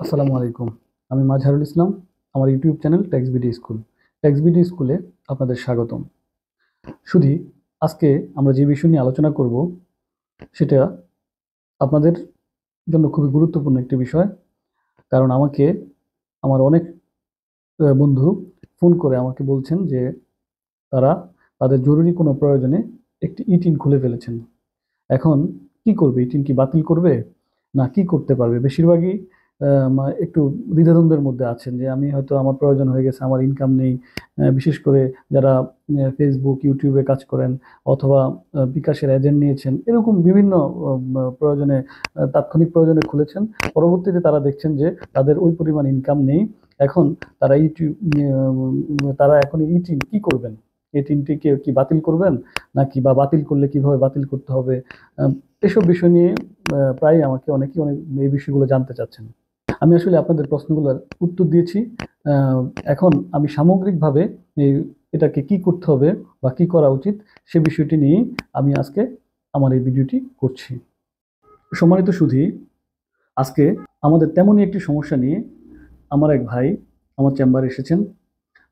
আসসালামু আলাইকুম। আমি মাজহারুল ইসলাম। আমার ইউটিউব চ্যানেল ট্যাক্সবিডি স্কুল। ট্যাক্সবিডি স্কুলে আপনাদের স্বাগতম। শুধু আজকে আমরা যে বিষয় নিয়ে আলোচনা করব সেটা আপনাদের জন্য খুবই গুরুত্বপূর্ণ একটি বিষয়। কারণ আমাকে আমার অনেক বন্ধু ফোন করে আমাকে বলছেন যে তারা তাদের জরুরি কোনো প্রয়োজনে একটি ইটিন খুলে ফেলেছেন। এখন কি করবে? ইটিন কি বাতিল করবে? না কি করতে পারবে? বেশিরভাগই একটু দ্বিধাদ্বন্দ্বের মধ্যে আছেন যে আমি হয়তো আমার প্রয়োজন হয়ে গেছে, আমার ইনকাম নেই। বিশেষ করে যারা ফেসবুক, ইউটিউবে কাজ করেন অথবা বিকাশের এজেন্ট নিয়েছেন, এরকম বিভিন্ন প্রয়োজনে তাৎক্ষণিক প্রয়োজনে খুলেছেন। পরবর্তীতে তারা দেখছেন যে তাদের ওই পরিমাণ ইনকাম নেই। এখন তারা ইউটিউব তারা এখন ইটিন কি করবেন? এই তিনটিকে কি বাতিল করবেন নাকি বা বাতিল করলে কিভাবে বাতিল করতে হবে? এসব বিষয় নিয়ে প্রায় আমাকে অনেকেই অনেক এই বিষয়গুলো জানতে চাচ্ছেন। আমি আসলে আপনাদের প্রশ্নগুলোর উত্তর দিয়েছি। আহ, এখন আমি সামগ্রিকভাবে এই এটাকে কি করতে হবে বা কি করা উচিত সে বিষয়টি নিয়ে আমি আজকে আমার এই ভিডিওটি করছি। সম্মানিত সুধী, আজকে আমাদের তেমনই একটি সমস্যা নিয়ে আমার এক ভাই আমার চেম্বারে এসেছেন।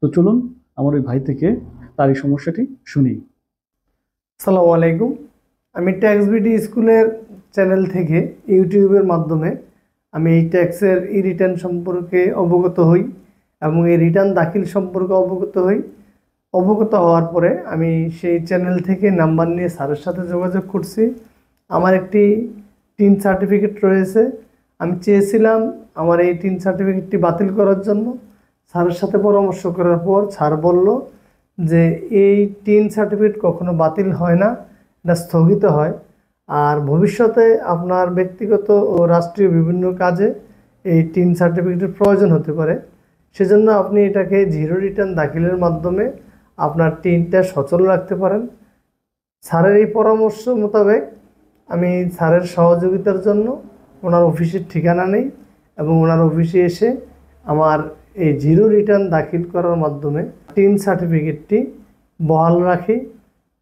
তো চলুন আমার ওই ভাই থেকে তার এই সমস্যাটি শুনি। আসসালামু আলাইকুম। আমি ট্যাক্সবিডি স্কুলের চ্যানেল থেকে ইউটিউবের মাধ্যমে আমি এই ট্যাক্সের রিটার্ন সম্পর্কে অবগত হই এবং এই রিটার্ন দাখিল সম্পর্কে অবগত হই। অবগত হওয়ার পরে আমি সেই চ্যানেল থেকে নাম্বার নিয়ে স্যারের সাথে যোগাযোগ করছি। আমার একটি টিন সার্টিফিকেট রয়েছে। আমি চেয়েছিলাম আমার এই টিন সার্টিফিকেটটি বাতিল করার জন্য। স্যারের সাথে পরামর্শ করার পর স্যার বলল যে এই টিন সার্টিফিকেট কখনো বাতিল হয় না, এটা স্থগিত হয়। আর ভবিষ্যতে আপনার ব্যক্তিগত ও রাষ্ট্রীয় বিভিন্ন কাজে এই টিন সার্টিফিকেটের প্রয়োজন হতে পারে। সেজন্য আপনি এটাকে জিরো রিটার্ন দাখিলের মাধ্যমে আপনার টিনটা সচল রাখতে পারেন। স্যারের এই পরামর্শ মোতাবেক আমি স্যারের সহযোগিতার জন্য ওনার অফিসের ঠিকানা নেই এবং ওনার অফিসে এসে আমার এই জিরো রিটার্ন দাখিল করার মাধ্যমে টিন সার্টিফিকেটটি বহাল রাখি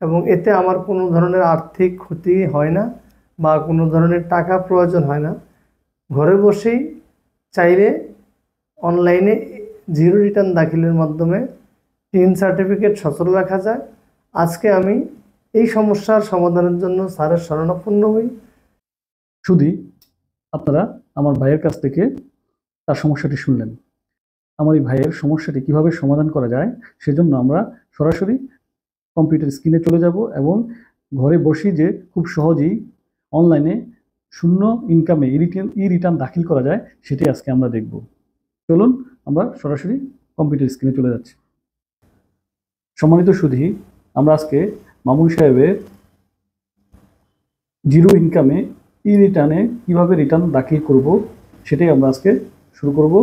এবং এতে আমার কোনো ধরনের আর্থিক ক্ষতি হয় না বা কোনো ধরনের টাকা প্রয়োজন হয় না। ঘরে বসেই চাইলে অনলাইনে জিরো রিটার্ন দাখিলের মাধ্যমে টিন সার্টিফিকেট সচল রাখা যায়। আজকে আমি এই সমস্যার সমাধানের জন্য স্যারের শরণাপন্ন হই। শুধু আপনারা আমার ভাইয়ের কাছ থেকে তার সমস্যাটি শুনলেন। আমার এই ভাইয়ের সমস্যাটি কিভাবে সমাধান করা যায় সেজন্য আমরা সরাসরি কম্পিউটার স্ক্রিনে চলে যাব এবং ঘরে বসেই যে খুব সহজেই অনলাইনে শূন্য ইনকামে ই রিটার্ন দাখিল করা যায় সেটি আজকে আমরা দেখব। চলুন আমরা সরাসরি কম্পিউটার স্ক্রিনে চলে যাচ্ছি। সম্মানিত সুধী, আমরা আজকে মামুন সাহেবের জিরো ইনকামে ই রিটার্নে কীভাবে রিটার্ন দাখিল করব সেটাই আমরা আজকে শুরু করব।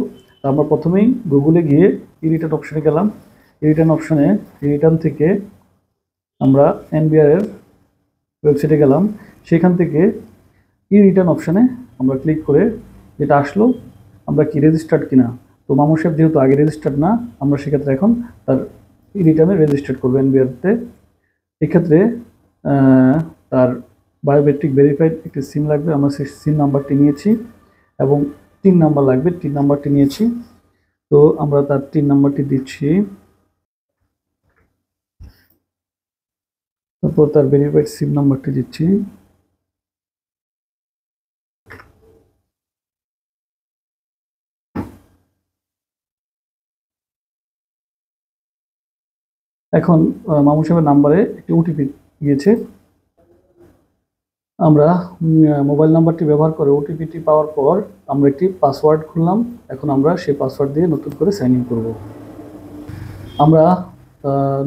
তো আমরা প্রথমেই গুগলে গিয়ে ই রিটার্ন অপশনে গেলাম। ই রিটার্ন অপশনে ই রিটার্ন থেকে আমরা এনবিআর এর ওয়েবসাইটে গেলাম। সেখান থেকে ই রিটার্ন অপশনে আমরা ক্লিক করে যেটা আসলো আমরা কি রেজিস্টার্ড কিনা। তো মামুন সাহেব যেহেতু আগে রেজিস্টার্ড না, আমরা সেক্ষেত্রে এখন তার ই রিটার্নে রেজিস্টার্ড করবো এনবিআরতে। এক্ষেত্রে তার বায়োমেট্রিক ভেরিফাইড একটি সিম লাগবে, আমরা সেই সিম নাম্বারটি নিয়েছি এবং 3 নাম্বার লাগবে, 3 নাম্বারটি নিয়েছি। তো আমরা তার 3 নাম্বারটি দিচ্ছি, তারপর তার ভেরিফাইড সিম নাম্বারটি দিচ্ছি। এখন মামুন সাহেবের নাম্বারে একটি ওটিপি গিয়েছে। আমরা মোবাইল নাম্বারটি ব্যবহার করে ওটিপিটি পাওয়ার পর আমরা একটি পাসওয়ার্ড খুললাম। এখন আমরা সেই পাসওয়ার্ড দিয়ে নতুন করে সাইন ইন করব। আমরা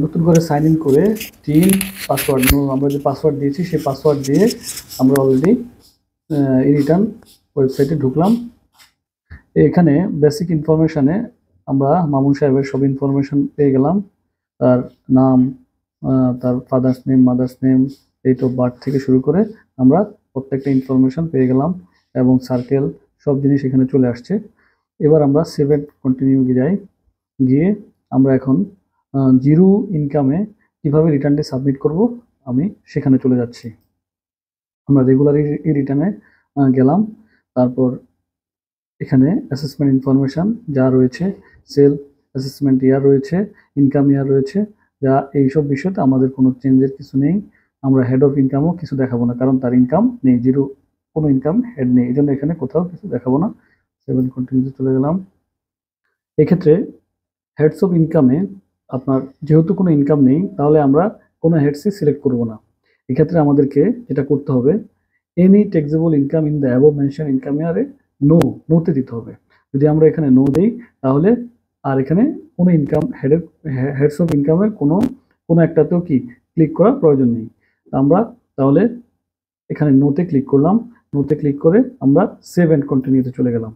নতুন করে সাইন ইন করে টিন পাসওয়ার্ড আমরা যে পাসওয়ার্ড দিয়েছি সেই পাসওয়ার্ড দিয়ে আমরা অলরেডি রিটার্ন ওয়েবসাইটে ঢুকলাম। এখানে বেসিক ইনফরমেশানে আমরা মামুন সাহেবের সব ইনফরমেশন পেয়ে গেলাম। তার নাম, তার father's name, mother's name, date of birth থেকে শুরু করে আমরা প্রত্যেকটা ইনফরমেশন পেয়ে গেলাম এবং সার্কেল সব জিনিস এখানে চলে আসছে। এবার আমরা সেভ এন্ড কন্টিনিউ যাই। গিয়ে আমরা এখন জিরো ইনকামে কিভাবে রিটার্নটি সাবমিট করব আমি সেখানে চলে যাচ্ছি। আমরা রেগুলার রিটার্নে গেলাম। তারপর এখানে অ্যাসেসমেন্ট ইনফরমেশন যা রয়েছে, সেল অ্যাসেসমেন্ট ইয়ার রয়েছে, ইনকাম ইয়ার রয়েছে, যা এইসব বিষয়তে আমাদের কোনো চেঞ্জের কিছু নেই। আমরা হেড অফ ইনকামও কিছু দেখাবো না, কারণ তার ইনকাম নেই, জিরো, কোনো ইনকাম হেড নেই, এই জন্য এখানে কোথাও কিছু দেখাবো না। 7 কন্টিনিউতে চলে গেলাম। এক্ষেত্রে হেডস অফ ইনকামে আপনার যেহেতু কোনো ইনকাম নেই, তাহলে আমরা কোনো হেডসই সিলেক্ট করব না। এক্ষেত্রে আমাদেরকে যেটা করতে হবে, any taxable income in the above mention income ইয়ারে নোতে দিতে হবে। যদি আমরা এখানে নো দিই, তাহলে আর এখানে কোনো ইনকাম হেডস অফ ইনকামের কোনো একটাতেও কি ক্লিক করার প্রয়োজন নেই। আমরা তাহলে এখানে নোতে ক্লিক করলাম। নোতে ক্লিক করে আমরা সেভ অ্যান্ড কন্টিনিউতে চলে গেলাম।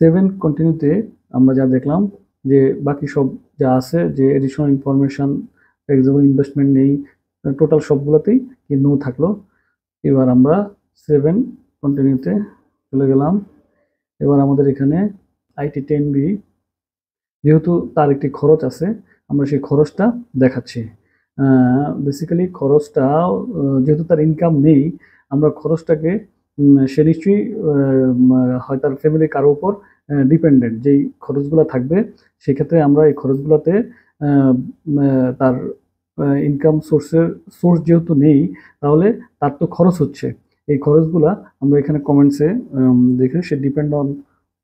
সেভ অ্যান্ড কন্টিনিউতে আমরা যা দেখলাম যে বাকি সব যা আছে, যে এডিশনাল ইনফরমেশন, ট্যাক্সেবল ইনভেস্টমেন্ট নেই, টোটাল সবগুলোতেই কি নো থাকলো। এবার আমরা 7 কন্টিনিউতে চলে গেলাম। এবার আমাদের এখানে আইটি 10B, যেহেতু তার একটি খরচ আছে, আমরা সেই খরচটা দেখাচ্ছি। বেসিক্যালি খরচটা, যেহেতু তার ইনকাম নেই, আমরা খরচটাকে সে নিশ্চয়ই হয় তার ফ্যামিলি কারো উপর ডিপেন্ডেন্ট, যেই খরচগুলো থাকবে সেক্ষেত্রে আমরা এই খরচগুলোতে তার ইনকাম সোর্স যেহেতু নেই, তাহলে তার তো খরচ হচ্ছে, এই খরচগুলা আমরা এখানে কমেন্টসে দেখে সে ডিপেন্ড অন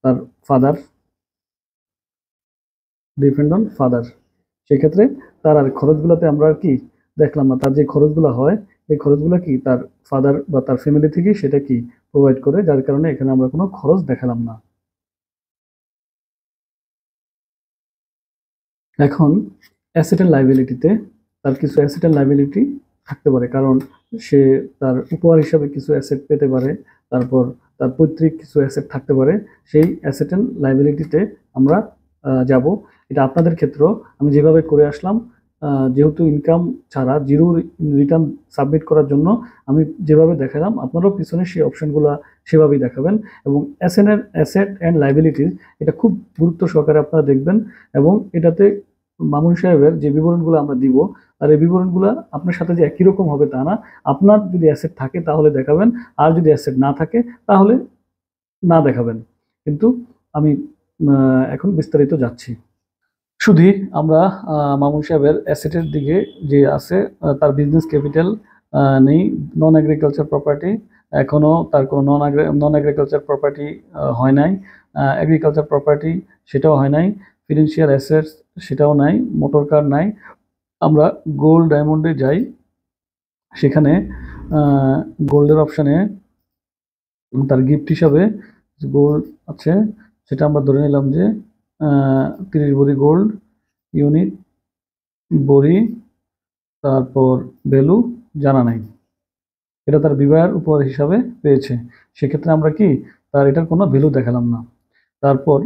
তার ফাদার, সেক্ষেত্রে তার আর খরচগুলোতে আমরা আর কি দেখলাম না। তার যে খরচগুলো হয়, এই খরচগুলো কি তার ফাদার বা তার ফ্যামিলি থেকে সেটা কি প্রোভাইড করে, যার কারণে এখানে আমরা কোনো খরচ দেখালাম না। এখন অ্যাসেট অ্যান্ড লাইবিলিটিতে তার কিছু অ্যাসেট অ্যান্ড লাইবিলিটি থাকতে পারে, কারণ সে তার উপহার হিসাবে কিছু অ্যাসেট পেতে পারে, তারপর তার পৈতৃক কিছু অ্যাসেট থাকতে পারে। সেই অ্যাসেট অ্যান্ড লাইবিলিটিতে আমরা যাব। এটা আপনাদের ক্ষেত্রেও আমি যেভাবে করে আসলাম, যেহেতু ইনকাম ছাড়া জিরো রিটার্ন সাবমিট করার জন্য আমি যেভাবে দেখালাম, আপনারাও পিছনে সেই অপশনগুলো সেভাবেই দেখাবেন। এবং অ্যাসেট অ্যান্ড লাইবিলিটিস এটা খুব গুরুত্ব সহকারে আপনারা দেখবেন, এবং এটাতে মামুন সাহেবের যে বিবরণগুলো আমরা দিব, আর এই বিবরণগুলো আপনার সাথে যে একই রকম হবে তা না। আপনার যদি অ্যাসেট থাকে তাহলে দেখাবেন, আর যদি অ্যাসেট না থাকে তাহলে না দেখাবেন। কিন্তু আমি এখন বিস্তারিত যাচ্ছি। শুধু আমরা মামুন সাহেবের অ্যাসেটের দিকে যে আছে, তার বিজনেস ক্যাপিটাল নেই, নন এগ্রিকালচার প্রপার্টি, এখনও তার কোনো নন এগ্রিকালচার প্রপার্টি হয় নাই, এগ্রিকালচার প্রপার্টি সেটাও হয় নাই, ফিনান্সিয়াল অ্যাসেটস সেটাও নাই, মোটর কার নাই। আমরা গোল্ড ডায়মন্ডে যাই, সেখানে গোল্ডের অপশানে তার গিফট হিসাবে গোল্ড আছে, সেটা আমরা ধরে নিলাম যে 30 ভরি গোল্ড ইউনিট বড়ি, তারপর ভ্যালু জানা নাই, এটা তার বিবাহের উপহার হিসাবে পেয়েছে। সেক্ষেত্রে আমরা কি তার এটার কোনো ভ্যালু দেখালাম না। তারপর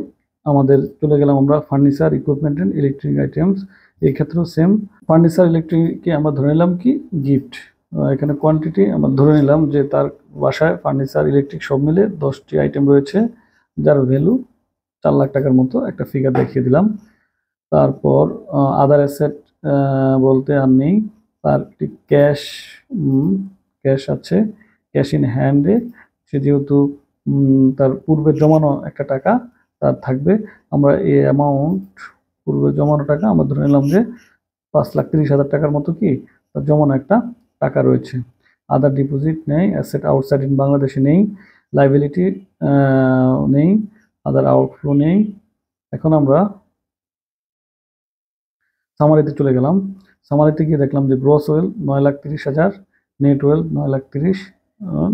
আমাদের চলে গেলাম আমরা furniture, equipment and electric items. এই ক্ষেত্রেও সেম, ফার্নিচার ইলেকট্রিককে আমরা ধরে নিলাম কি গিফট। এখানে কোয়ান্টিটি আমরা ধরে নিলাম যে তার বাসায় ফার্নিচার ইলেকট্রিক সব মিলে 10টি আইটেম রয়েছে, যার ভ্যালু 4 লাখ টাকার মতো একটা ফিগার দেখিয়ে দিলাম। তারপর আদার অ্যাসেট বলতে আর নেই, তার একটি ক্যাশ আছে, ক্যাশ ইন হ্যান্ডে, সে যেহেতু তার পূর্বে জমানো একটা টাকা তার থাকবে, আমরা এই অ্যামাউন্ট পূর্বে জমানো টাকা আমরা ধরে নিলাম যে 5,30,000 টাকার মতো কি তার জমানো একটা টাকা রয়েছে। আদার ডিপোজিট নেই, অ্যাসেট আউটসাইড ইন বাংলাদেশে নেই, লাইবিলিটি নেই, আদার আউটফ্লো নেই। এখন আমরা সামারিতে চলে গেলাম। সামারিতে গিয়ে দেখলাম যে gross wealth 9,30,000, net wealth 9,30,000,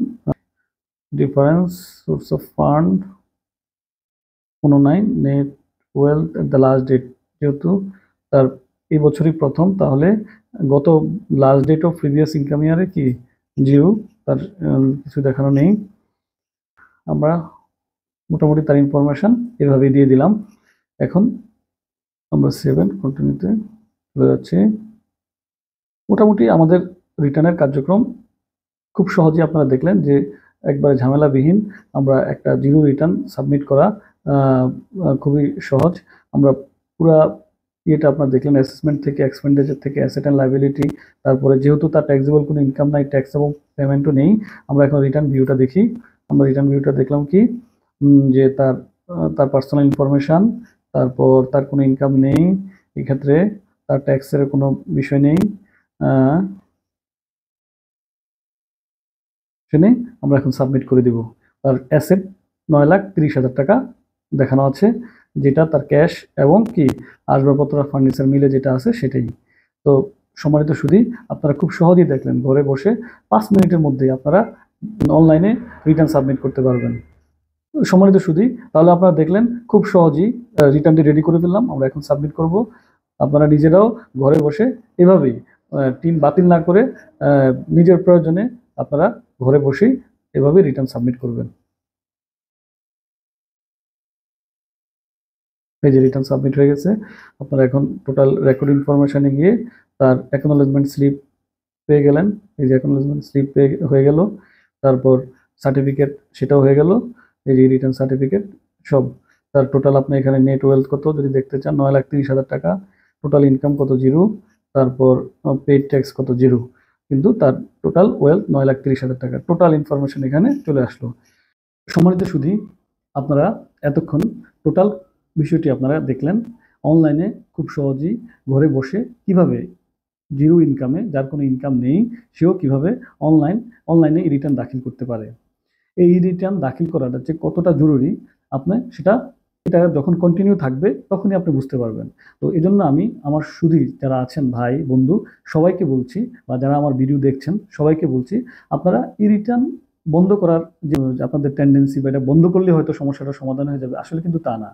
difference source of fund 19, net wealth at the last date, যেহেতু তার এই বছরই প্রথম, তাহলে গত last date of previous income ইয়ারে কি জিরো, তার কিছু দেখানো নেই। আমরা মোটামুটি তার ইনফরমেশন এভাবে দিয়ে দিলাম। এখন আমরা 7 কন্টিনিউতে চলে যাচ্ছি। মোটামুটি আমাদের রিটার্নের কার্যক্রম খুব সহজেই আপনারা দেখলেন যে একবারে ঝামেলাবিহীন আমরা একটা জিরো রিটার্ন সাবমিট করা খুবই সহজ। আমরা পুরা ইয়েটা আপনারা দেখলেন, অ্যাসেসমেন্ট থেকে, এক্সপেন্ডিচার থেকে, অ্যাসেট অ্যান্ড লাইবিলিটি, তারপরে যেহেতু তার ট্যাক্সেবল কোনো ইনকাম নাই, ট্যাক্স এবং পেমেন্টও নেই, আমরা এখন রিটার্ন ভিউটা দেখি। আমরা রিটার্ন ভিউটা দেখলাম কি যে তার পার্সোনাল ইনফরমেশন, তারপর তার কোনো ইনকাম নেই, এক্ষেত্রে তার ট্যাক্সের কোনো বিষয় নেই, শুনে আমরা এখন সাবমিট করে দিব। তার অ্যাসেট 9,30,000 টাকা দেখানো আছে, যেটা তার ক্যাশ এবং কি আসবাবপত্র ফার্নিচার মিলে যেটা আছে সেটাই। তো সম্মানিত সুধী, আপনারা খুব সহজেই দেখলেন, ঘরে বসে 5 মিনিটের মধ্যেই আপনারা অনলাইনে রিটার্ন সাবমিট করতে পারবেন। সম্মানিত সুধী, তাহলে আপনারা দেখলেন খুব সহজেই রিটার্নটি রেডি করে ফেললাম, আমরা এখন সাবমিট করব। আপনারা নিজেরাও ঘরে বসে এভাবেই টিন বাতিল না করে নিজের প্রয়োজনে আপনারা ঘরে বসেই এভাবে রিটার্ন সাবমিট করবেন। এই যে রিটার্ন সাবমিট হয়ে গেছে। আপনারা এখন টোটাল রেকর্ড ইনফরমেশনে গিয়ে তার অ্যাকনোলেজমেন্ট স্লিপ পেয়ে গেলেন। এই যে অ্যাকনোলেজমেন্ট স্লিপ হয়ে গেল, তারপর সার্টিফিকেট সেটাও হয়ে গেল, এই যে রিটার্ন সার্টিফিকেট সব। তার টোটাল আপনি এখানে নেট ওয়েলথ কত যদি দেখতে চান, 9,30,000 টাকা, টোটাল ইনকাম কত 0, তারপর পেইড ট্যাক্স কত 0, কিন্তু তার টোটাল ওয়েলথ 9,30,000 টাকা। টোটাল ইনফরমেশন এখানে চলে আসলো। সম্মানিত সুধী, আপনারা এতক্ষণ টোটাল বিষয়টি আপনারা দেখলেন। অনলাইনে খুব সহজেই ঘরে বসে কিভাবে জিরো ইনকামে, যার কোনো ইনকাম নেই, সেও কিভাবে অনলাইনে রিটার্ন দাখিল করতে পারে। এই রিটার্ন দাখিল করাটা যে কতটা জরুরি, আপনি এটা যখন কন্টিনিউ থাকবে তখনই আপনি বুঝতে পারবেন। তো এই জন্য আমি আমার সুধী যারা আছেন, ভাই বন্ধু, সবাইকে বলছি, বা যারা আমার ভিডিও দেখছেন সবাইকে বলছি, আপনারা ই রিটার্ন বন্ধ করার যে আপনাদের টেন্ডেন্সি, বা এটা বন্ধ করলে হয়তো সমস্যাটার সমাধান হয়ে যাবে, আসলে কিন্তু তা না।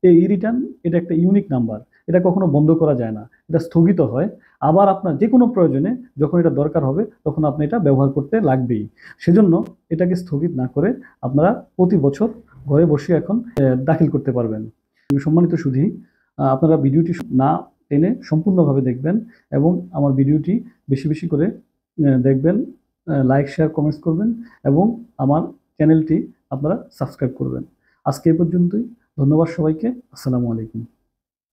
এই রিটার্ন এটা একটা ইউনিক নাম্বার, এটা কখনো বন্ধ করা যায় না, এটা স্থগিত হয়। আবার আপনার যে কোনো প্রয়োজনে যখন এটা দরকার হবে তখন আপনি এটা ব্যবহার করতে লাগবেই। সেজন্য এটাকে স্থগিত না করে আপনারা প্রতি বছর ঘরে বসে এখন দাখিল করতে পারবেন। সম্মানিত সুধী, আপনারা ভিডিওটি না টেনে সম্পূর্ণভাবে দেখবেন এবং আমার ভিডিওটি বেশি বেশি করে দেখবেন, লাইক শেয়ার কমেন্টস করবেন এবং আমার চ্যানেলটি আপনারা সাবস্ক্রাইব করবেন। আজকে এ পর্যন্তই। ধন্যবাদ সবাইকে। আসসালামু আলাইকুম।